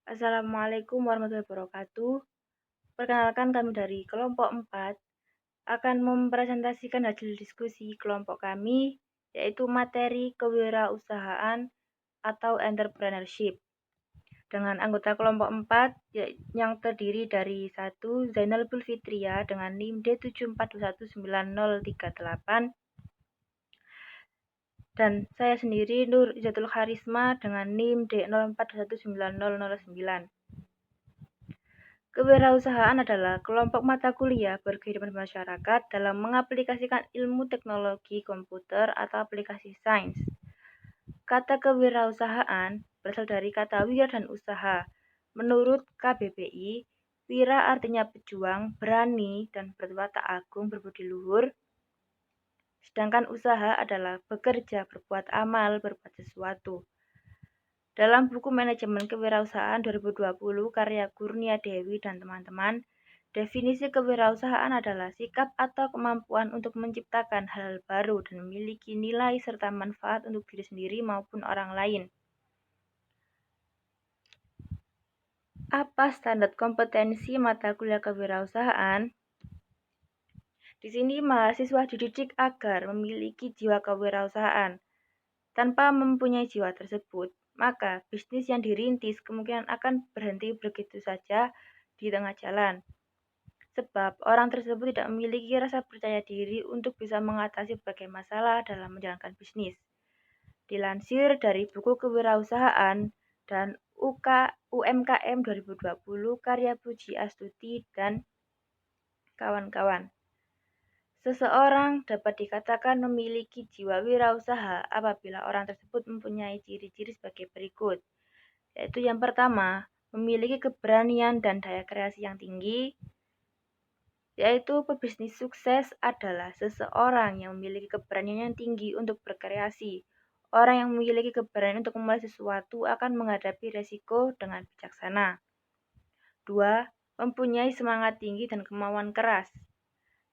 Assalamualaikum warahmatullahi wabarakatuh. Perkenalkan kami dari kelompok 4 akan mempresentasikan hasil diskusi kelompok kami, yaitu materi kewirausahaan atau entrepreneurship. Dengan anggota kelompok 4 yang terdiri dari 1. Zainal Bulfitria dengan NIM D74219038 dan saya sendiri Nur Izatul Kharisma dengan NIM D04219009. Kewirausahaan adalah kelompok mata kuliah berkehidupan masyarakat dalam mengaplikasikan ilmu teknologi komputer atau aplikasi sains. Kata kewirausahaan berasal dari kata wira dan usaha. Menurut KBBI, wira artinya pejuang, berani, dan berwatak agung, berbudi luhur. Sedangkan usaha adalah bekerja, berbuat amal, berbuat sesuatu. Dalam buku Manajemen Kewirausahaan 2020 karya Kurnia Dewi dan teman-teman, definisi kewirausahaan adalah sikap atau kemampuan untuk menciptakan hal baru dan memiliki nilai serta manfaat untuk diri sendiri maupun orang lain. Apa standar kompetensi mata kuliah kewirausahaan? Di sini mahasiswa dididik agar memiliki jiwa kewirausahaan. Tanpa mempunyai jiwa tersebut, maka bisnis yang dirintis kemungkinan akan berhenti begitu saja di tengah jalan. Sebab orang tersebut tidak memiliki rasa percaya diri untuk bisa mengatasi berbagai masalah dalam menjalankan bisnis. Dilansir dari buku Kewirausahaan dan UMKM 2020 karya Puji Astuti dan kawan-kawan. Seseorang dapat dikatakan memiliki jiwa wirausaha apabila orang tersebut mempunyai ciri-ciri sebagai berikut, yaitu yang pertama, memiliki keberanian dan daya kreasi yang tinggi, yaitu pebisnis sukses adalah seseorang yang memiliki keberanian yang tinggi untuk berkreasi. Orang yang memiliki keberanian untuk memulai sesuatu akan menghadapi resiko dengan bijaksana. 2. Mempunyai semangat tinggi dan kemauan keras.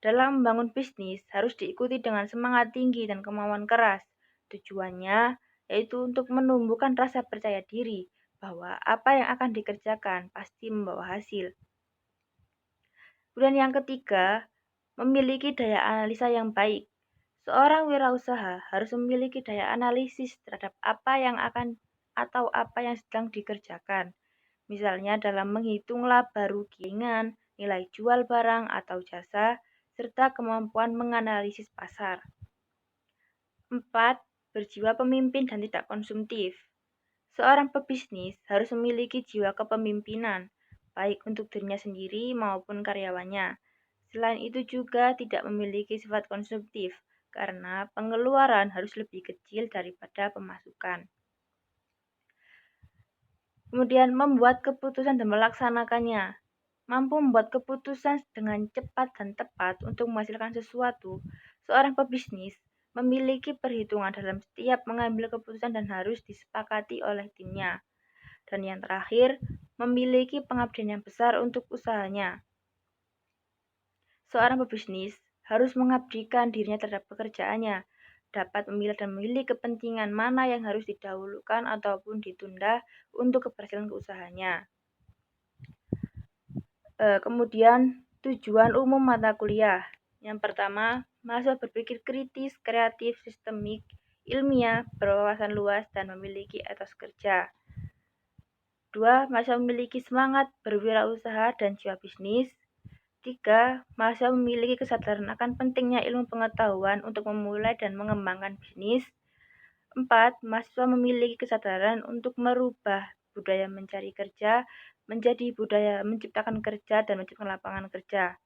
Dalam membangun bisnis harus diikuti dengan semangat tinggi dan kemauan keras. Tujuannya yaitu untuk menumbuhkan rasa percaya diri bahwa apa yang akan dikerjakan pasti membawa hasil. Kemudian yang ketiga, memiliki daya analisa yang baik. Seorang wirausaha harus memiliki daya analisis terhadap apa yang akan atau apa yang sedang dikerjakan. Misalnya dalam menghitung laba rugi, nilai jual barang atau jasa, serta kemampuan menganalisis pasar. 4. Berjiwa pemimpin dan tidak konsumtif. Seorang pebisnis harus memiliki jiwa kepemimpinan, baik untuk dirinya sendiri maupun karyawannya. Selain itu juga tidak memiliki sifat konsumtif, karena pengeluaran harus lebih kecil daripada pemasukan. Kemudian membuat keputusan dan melaksanakannya. Mampu membuat keputusan dengan cepat dan tepat untuk menghasilkan sesuatu. Seorang pebisnis memiliki perhitungan dalam setiap mengambil keputusan dan harus disepakati oleh timnya. Dan yang terakhir, memiliki pengabdian yang besar untuk usahanya. Seorang pebisnis harus mengabdikan dirinya terhadap pekerjaannya, dapat memilih dan memilih kepentingan mana yang harus didahulukan ataupun ditunda untuk keberhasilan usahanya. Kemudian tujuan umum mata kuliah. Yang pertama, mahasiswa berpikir kritis, kreatif, sistemik, ilmiah, berwawasan luas, dan memiliki etos kerja. 2. Mahasiswa memiliki semangat berwirausaha dan jiwa bisnis. 3. Mahasiswa memiliki kesadaran akan pentingnya ilmu pengetahuan untuk memulai dan mengembangkan bisnis. 4. Mahasiswa memiliki kesadaran untuk merubah budaya mencari kerja menjadi budaya menciptakan kerja dan menciptakan lapangan kerja.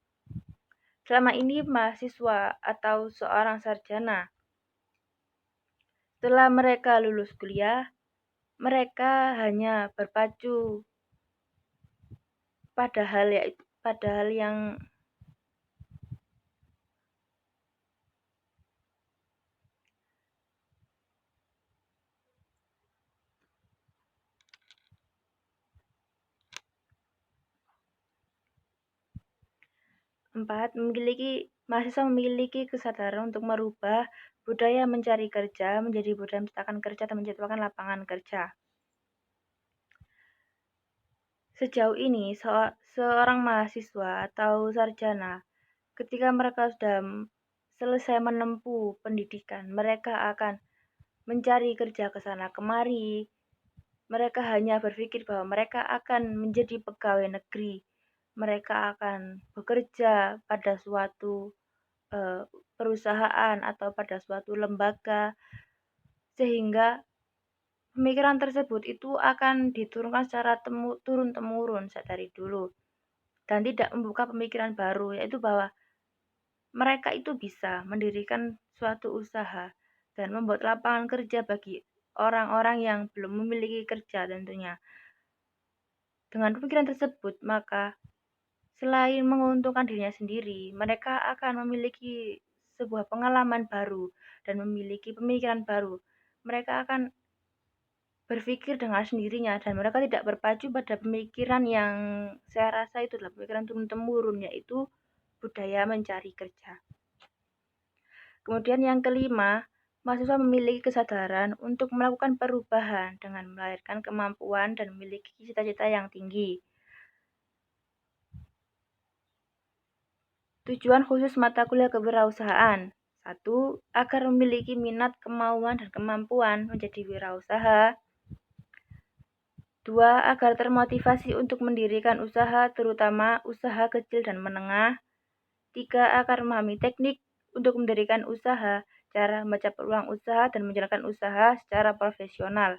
Selama ini mahasiswa atau seorang sarjana, setelah mereka lulus kuliah, mereka hanya berpacu pada hal yang mahasiswa memiliki kesadaran untuk merubah budaya mencari kerja menjadi budaya menciptakan kerja dan menciptakan lapangan kerja. Sejauh ini, seorang mahasiswa atau sarjana, ketika mereka sudah selesai menempuh pendidikan, mereka akan mencari kerja ke sana kemari. Mereka hanya berpikir bahwa mereka akan menjadi pegawai negeri. Mereka akan bekerja pada suatu eh, perusahaan atau pada suatu lembaga, sehingga pemikiran tersebut itu akan diturunkan secara turun-temurun dari dulu dan tidak membuka pemikiran baru, yaitu bahwa mereka itu bisa mendirikan suatu usaha dan membuat lapangan kerja bagi orang-orang yang belum memiliki kerja tentunya. Dengan pemikiran tersebut, maka selain menguntungkan dirinya sendiri, mereka akan memiliki sebuah pengalaman baru dan memiliki pemikiran baru. Mereka akan berpikir dengan sendirinya dan mereka tidak berpacu pada pemikiran yang saya rasa itu adalah pemikiran turun-temurun, yaitu budaya mencari kerja. Kemudian yang kelima, mahasiswa memiliki kesadaran untuk melakukan perubahan dengan melahirkan kemampuan dan memiliki cita-cita yang tinggi. Tujuan khusus mata kuliah kewirausahaan. 1. Agar memiliki minat, kemauan, dan kemampuan menjadi wirausaha. 2. Agar termotivasi untuk mendirikan usaha, terutama usaha kecil dan menengah. 3. Agar memahami teknik untuk mendirikan usaha, cara membaca peluang usaha, dan menjalankan usaha secara profesional.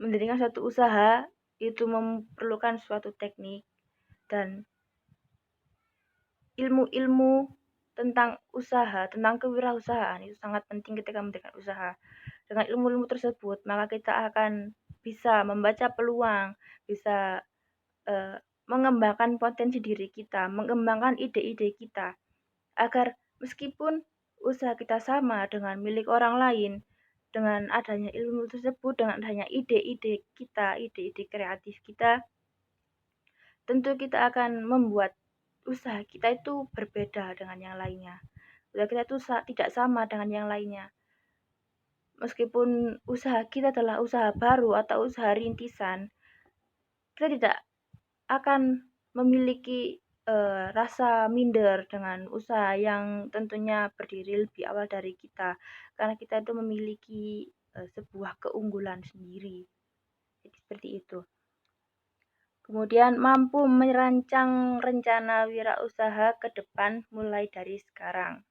Mendirikan suatu usaha itu memerlukan suatu teknik dan ilmu-ilmu tentang usaha, tentang kewirausahaan itu sangat penting ketika mendirikan usaha. Dengan ilmu-ilmu tersebut, maka kita akan bisa membaca peluang, bisa mengembangkan potensi diri kita, mengembangkan ide-ide kita, agar meskipun usaha kita sama dengan milik orang lain, dengan adanya ilmu tersebut, dengan adanya ide-ide kita, ide-ide kreatif kita, tentu kita akan membuat usaha kita itu berbeda dengan yang lainnya. Usaha kita itu tidak sama dengan yang lainnya. Meskipun usaha kita adalah usaha baru atau usaha rintisan, kita tidak akan memiliki rasa minder dengan usaha yang tentunya berdiri lebih awal dari kita, karena kita itu memiliki sebuah keunggulan sendiri. Jadi seperti itu. Kemudian mampu merancang rencana wirausaha ke depan mulai dari sekarang.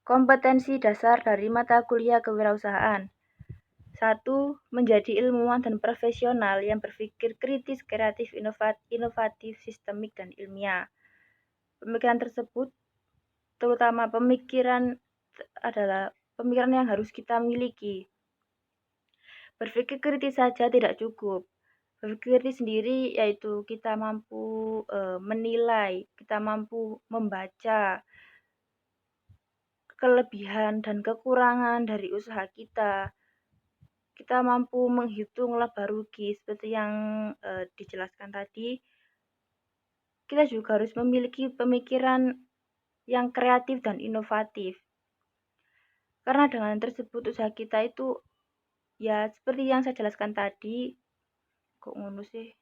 Kompetensi dasar dari mata kuliah kewirausahaan. 1. Menjadi ilmuwan dan profesional yang berpikir kritis, kreatif, inovatif, sistemik, dan ilmiah. Pemikiran tersebut, terutama pemikiran adalah pemikiran yang harus kita miliki. Berpikir kritis saja tidak cukup. Berpikir kritis sendiri yaitu kita mampu menilai, kita mampu membaca kelebihan dan kekurangan dari usaha kita. Kita mampu menghitung laba rugi seperti yang dijelaskan tadi. Kita juga harus memiliki pemikiran yang kreatif dan inovatif. Karena dengan tersebut usaha kita itu ya seperti yang saya jelaskan tadi. Kok ngono sih?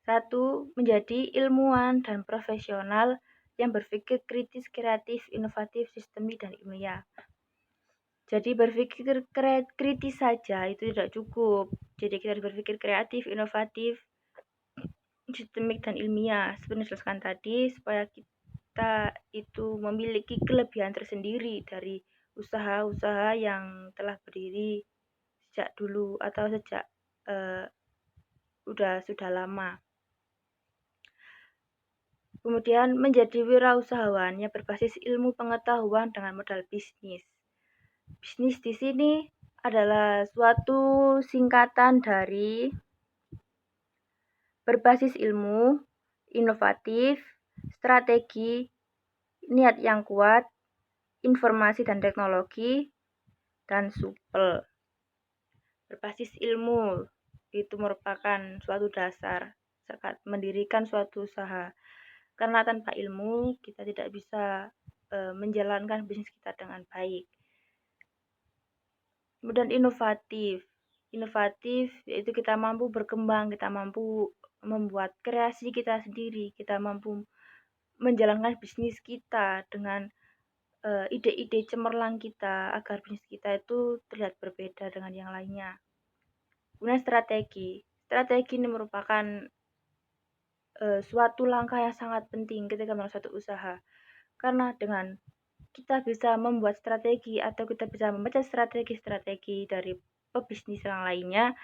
1. Menjadi ilmuwan dan profesional yang berpikir kritis, kreatif, inovatif, sistemik, dan ilmiah. Jadi berpikir kritis saja itu tidak cukup. Jadi kita harus berpikir kreatif, inovatif, sistemik, dan ilmiah. Seperti yang dijelaskan tadi, supaya kita itu memiliki kelebihan tersendiri dari usaha-usaha yang telah berdiri sejak dulu atau sejak sudah lama. Kemudian menjadi wirausahawan yang berbasis ilmu pengetahuan dengan modal bisnis. Bisnis di sini adalah suatu singkatan dari berbasis ilmu, inovatif, strategi, niat yang kuat, informasi dan teknologi, dan supel. Berbasis ilmu itu merupakan suatu dasar saat mendirikan suatu usaha. Karena tanpa ilmu kita tidak bisa menjalankan bisnis kita dengan baik. Kemudian inovatif yaitu kita mampu berkembang, kita mampu membuat kreasi kita sendiri, kita mampu menjalankan bisnis kita dengan ide-ide cemerlang kita agar bisnis kita itu terlihat berbeda dengan yang lainnya. Kemudian strategi ini merupakan suatu langkah yang sangat penting ketika melakukan suatu usaha, karena dengan kita bisa membuat strategi atau kita bisa membaca strategi dari pebisnis yang lainnya,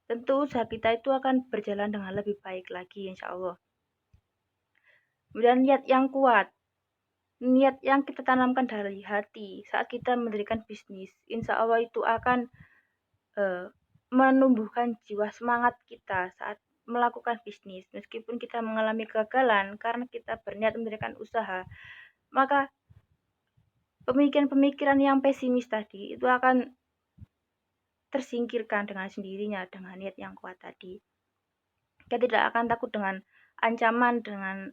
tentu usaha kita itu akan berjalan dengan lebih baik lagi, insya Allah. Kemudian niat yang kuat, niat yang kita tanamkan dari hati saat kita mendirikan bisnis, insya Allah itu akan menumbuhkan jiwa semangat kita saat melakukan bisnis. Meskipun kita mengalami kegagalan karena kita berniat mendirikan usaha, maka pemikiran-pemikiran yang pesimis tadi itu akan tersingkirkan dengan sendirinya dengan niat yang kuat tadi. Kita tidak akan takut dengan ancaman, dengan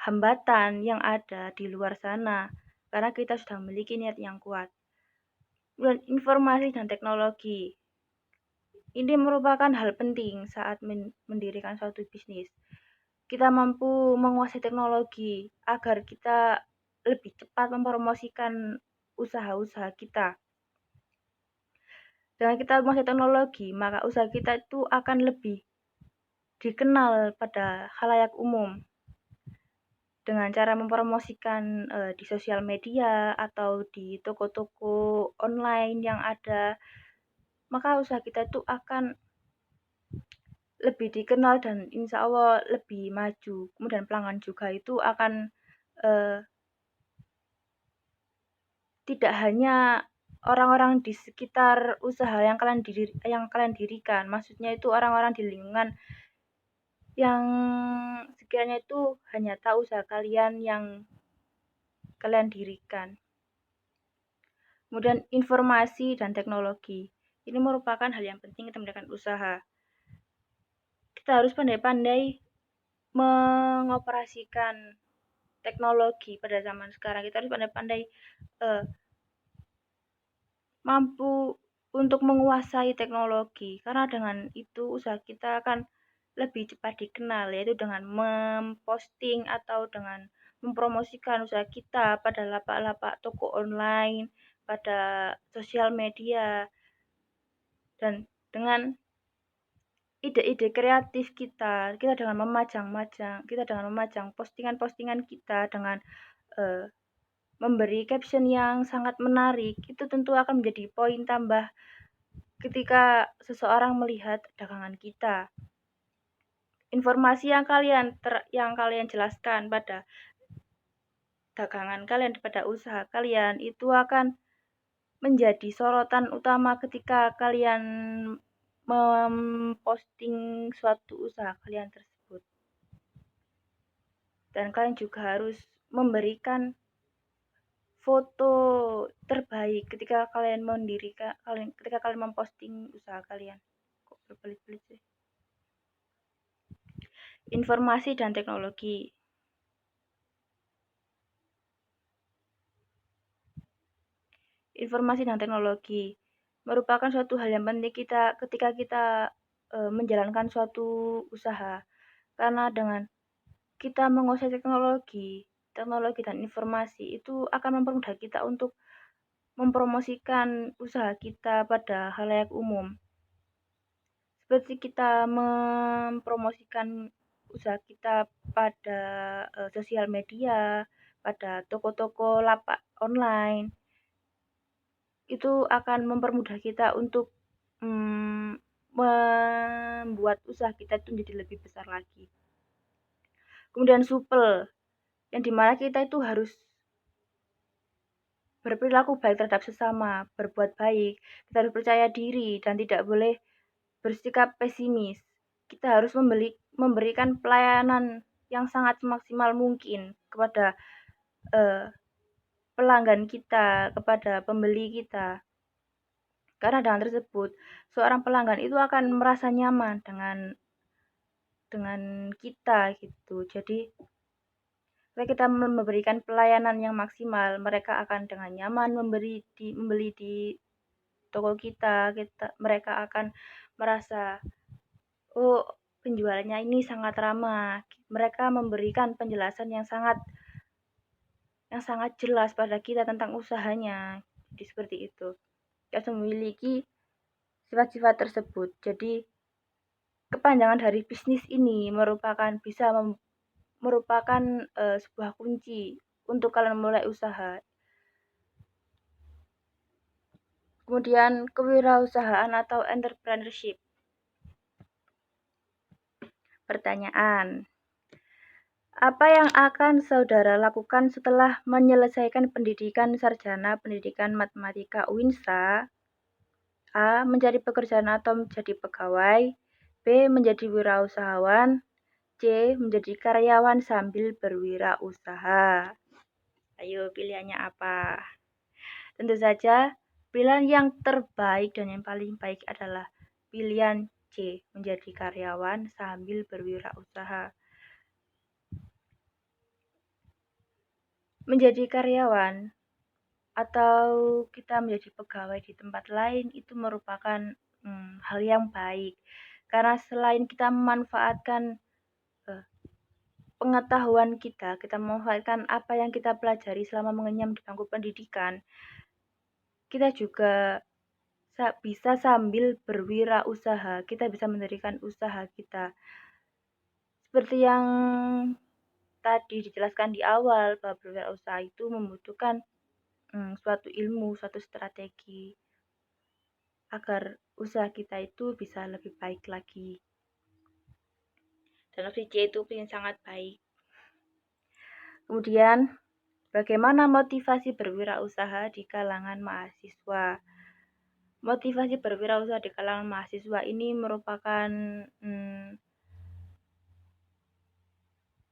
hambatan yang ada di luar sana, karena kita sudah memiliki niat yang kuat. Dan informasi dan teknologi ini merupakan hal penting saat mendirikan suatu bisnis. Kita mampu menguasai teknologi agar kita lebih cepat mempromosikan usaha-usaha kita. Dengan kita menguasai teknologi, maka usaha kita itu akan lebih dikenal pada khalayak umum dengan cara mempromosikan di sosial media atau di toko-toko online yang ada, maka usaha kita itu akan lebih dikenal dan insya Allah lebih maju. Kemudian pelanggan juga itu akan tidak hanya orang-orang di sekitar usaha yang kalian dirikan, maksudnya itu orang-orang di lingkungan yang sekiranya itu hanya tahu usaha kalian yang kalian dirikan. Kemudian informasi dan teknologi. Ini merupakan hal yang penting kita mendirikan usaha. Kita harus pandai-pandai mengoperasikan teknologi pada zaman sekarang. Kita harus pandai-pandai mampu untuk menguasai teknologi, karena dengan itu usaha kita akan lebih cepat dikenal, yaitu dengan memposting atau dengan mempromosikan usaha kita pada lapak-lapak toko online, pada sosial media, dan dengan ide-ide kreatif kita dengan memajang postingan-postingan kita dengan memberi caption yang sangat menarik, itu tentu akan menjadi poin tambah ketika seseorang melihat dagangan kita. Informasi yang kalian jelaskan pada dagangan kalian, pada usaha kalian, itu akan menjadi sorotan utama ketika kalian memposting suatu usaha kalian tersebut. Dan kalian juga harus memberikan foto terbaik ketika kalian memposting usaha kalian. Kok berbelit-belit sih? Informasi dan teknologi. Informasi dan teknologi merupakan suatu hal yang penting ketika kita menjalankan suatu usaha, karena dengan kita menguasai teknologi dan informasi itu akan mempermudah kita untuk mempromosikan usaha kita pada khalayak umum. Seperti kita mempromosikan usaha kita pada sosial media, pada toko-toko lapak online, itu akan mempermudah kita untuk membuat usaha kita itu menjadi lebih besar lagi. Kemudian supel, yang dimana kita itu harus berperilaku baik terhadap sesama, berbuat baik, kita harus percaya diri dan tidak boleh bersikap pesimis. Kita harus memberikan pelayanan yang sangat maksimal mungkin kepada pelanggan kita, kepada pembeli kita. Karena dengan tersebut, seorang pelanggan itu akan merasa nyaman dengan dengan kita gitu. Jadi ketika kita memberikan pelayanan yang maksimal, mereka akan dengan nyaman membeli di toko kita. Mereka akan merasa, oh, penjualnya ini sangat ramah. Mereka memberikan penjelasan yang sangat jelas pada kita tentang usahanya. Jadi seperti itu. Kita harus memiliki sifat-sifat tersebut. Jadi kepanjangan dari bisnis ini merupakan sebuah kunci untuk kalian memulai usaha. Kemudian kewirausahaan atau entrepreneurship. Pertanyaan: apa yang akan saudara lakukan setelah menyelesaikan pendidikan sarjana pendidikan matematika UINSA? A. Mencari pekerjaan atau menjadi pegawai. B. Menjadi wirausahawan. C. Menjadi karyawan sambil berwirausaha. Ayo, pilihannya apa? Tentu saja, pilihan yang terbaik dan yang paling baik adalah pilihan C. Menjadi karyawan sambil berwirausaha. Menjadi karyawan atau kita menjadi pegawai di tempat lain itu merupakan hal yang baik, karena selain kita memanfaatkan pengetahuan kita memanfaatkan apa yang kita pelajari selama mengenyam di bangku pendidikan, kita juga bisa sambil berwirausaha, kita bisa mendirikan usaha kita. Seperti yang tadi dijelaskan di awal, bahwa berwirausaha itu membutuhkan suatu ilmu, suatu strategi agar usaha kita itu bisa lebih baik lagi. Dan opsi C itu yang sangat baik. Kemudian, bagaimana motivasi berwirausaha di kalangan mahasiswa? Motivasi berwirausaha di kalangan mahasiswa ini merupakan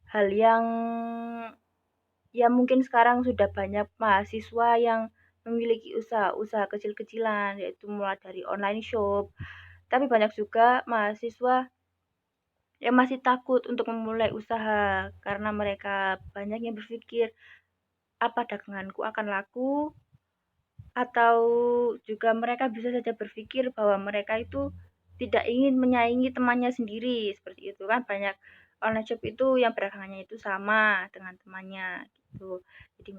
hal yang mungkin sekarang sudah banyak mahasiswa yang memiliki usaha kecil-kecilan, yaitu mulai dari online shop. Tapi banyak juga mahasiswa yang masih takut untuk memulai usaha karena mereka banyak yang berpikir, apa daganganku akan laku? Atau juga mereka bisa saja berpikir bahwa mereka itu tidak ingin menyaingi temannya sendiri. Seperti itu kan, banyak online shop itu yang dagangannya itu sama dengan temannya gitu. Jadi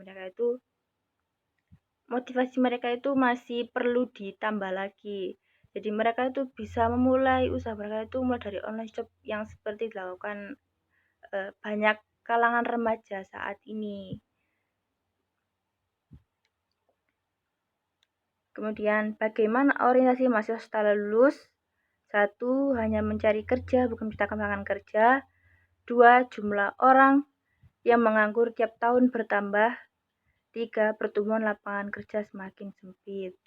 motivasi mereka itu masih perlu ditambah lagi. Jadi mereka itu bisa memulai usaha mereka itu mulai dari online shop yang seperti dilakukan banyak kalangan remaja saat ini. Kemudian, bagaimana orientasi mahasiswa setelah lulus? 1. Hanya mencari kerja, bukan menciptakan lapangan kerja. 2. Jumlah orang yang menganggur tiap tahun bertambah. 3. Pertumbuhan lapangan kerja semakin sempit.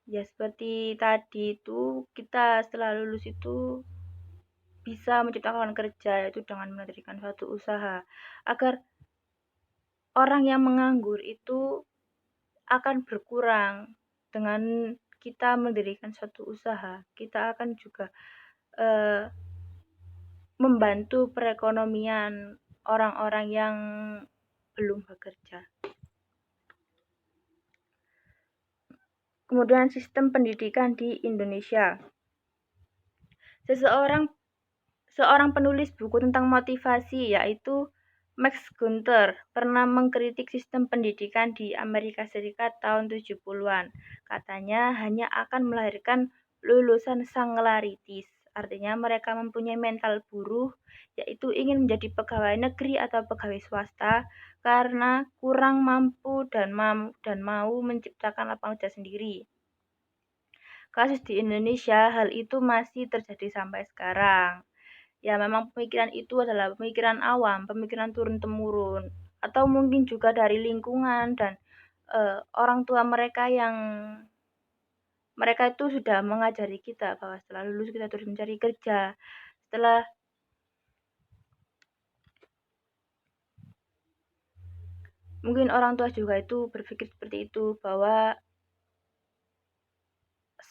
Ya, seperti tadi itu, kita setelah lulus itu bisa menciptakan kerja, yaitu dengan mendirikan suatu usaha. Agar orang yang menganggur itu akan berkurang dengan kita mendirikan suatu usaha. Kita akan juga membantu perekonomian orang-orang yang belum bekerja. Kemudian sistem pendidikan di Indonesia. Seorang penulis buku tentang motivasi, yaitu Max Gunther, pernah mengkritik sistem pendidikan di Amerika Serikat tahun 70-an. Katanya hanya akan melahirkan lulusan sanglaritis. Artinya mereka mempunyai mental buruh, yaitu ingin menjadi pegawai negeri atau pegawai swasta karena kurang mampu dan mau menciptakan lapangan kerja sendiri. Kasus di Indonesia, hal itu masih terjadi sampai sekarang. Ya, memang pemikiran itu adalah pemikiran awam, pemikiran turun-temurun, atau mungkin juga dari lingkungan dan orang tua mereka yang mereka itu sudah mengajari kita bahwa setelah lulus kita terus mencari kerja. Mungkin orang tua juga itu berpikir seperti itu, bahwa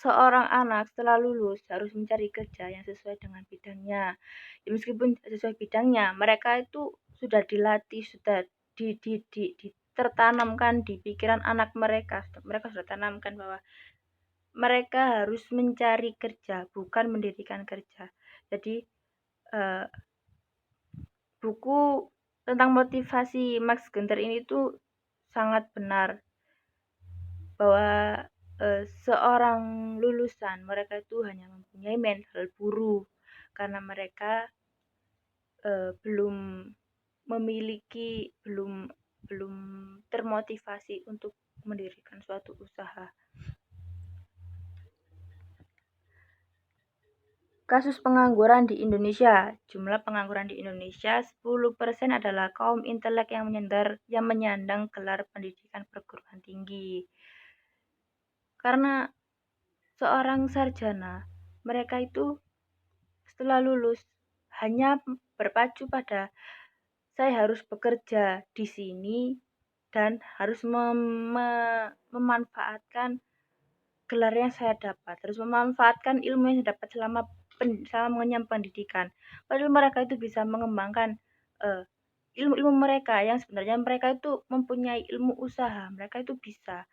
seorang anak setelah lulus harus mencari kerja yang sesuai dengan bidangnya. Ya, meskipun sesuai bidangnya, mereka itu sudah dilatih, sudah tertanamkan di pikiran anak mereka. Mereka sudah tanamkan bahwa mereka harus mencari kerja, bukan mendirikan kerja. Jadi buku tentang motivasi Max Gunther ini tuh sangat benar bahwa seorang lulusan mereka itu hanya mempunyai mental buruh karena mereka belum memiliki belum termotivasi untuk mendirikan suatu usaha. Kasus pengangguran di Indonesia. Jumlah pengangguran di Indonesia 10% adalah kaum intelek yang menyandang gelar pendidikan perguruan tinggi. Karena seorang sarjana, mereka itu setelah lulus hanya berpacu pada saya harus bekerja di sini dan harus memanfaatkan gelar yang saya dapat, harus memanfaatkan ilmu yang saya dapat selama mengenyam pendidikan. Padahal mereka itu bisa mengembangkan ilmu-ilmu mereka yang sebenarnya mereka itu mempunyai ilmu usaha, mereka itu bisa.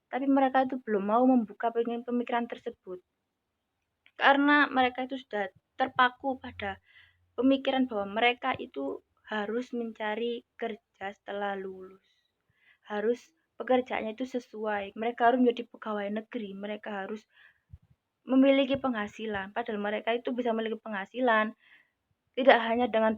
Tapi mereka itu belum mau membuka pemikiran tersebut. Karena mereka itu sudah terpaku pada pemikiran bahwa mereka itu harus mencari kerja setelah lulus. Harus pekerjaannya itu sesuai. Mereka harus menjadi pegawai negeri, mereka harus memiliki penghasilan. Padahal mereka itu bisa memiliki penghasilan tidak hanya dengan